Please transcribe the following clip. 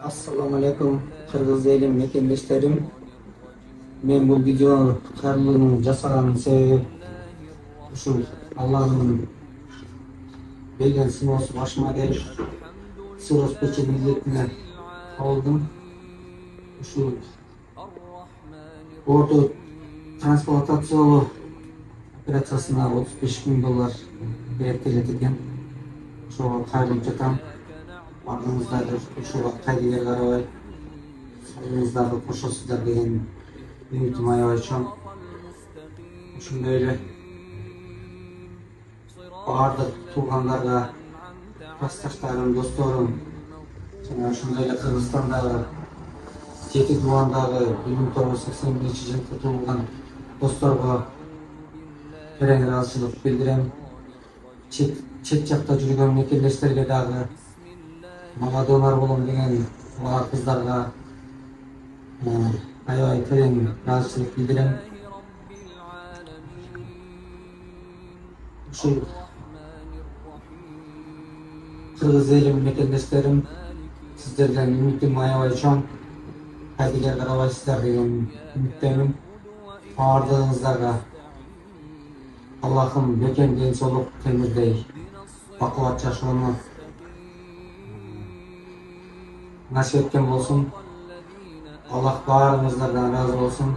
Assalamu alaikum Kırgız elim mekendeşlerim. Men bu video çıkarılığını жасаганын себеби ушул Алланын берген сыноосу башыма келип, сыроос печени илетине кабылдым. Ушул орто трансплантациялоо операциясына $35.000 берет экен. Ошого кайрылып жатам. Ardınızdagы ушуга кайдыгер карабай, сагыңыздагы кошосуздар деген үмүтүм аябай чоң. Ошондой эле баардык туугандарга, классташтарым, досторум жана ошондой эле Кыргызстандагы, Жети Дубандагы 1981-жылы туулган досторго терең ыраазычылык билдирем. Чет жакта жүргөн мекендештерге дагы мага донор болом деген бала кыздарга аябай терең ыраазычылык билдирем. Ушул кыргыз элим мекендештерим, сиздерден үмүтүм аябай чоң. Кайдыгер карабайсыздар деген үмүттөмүн. Баардыгыңыздарга Аллахым бекем ден соолук, темирдей бакубат жашоону насip etken болsun. Аллах баарыңыздардан разы болsun.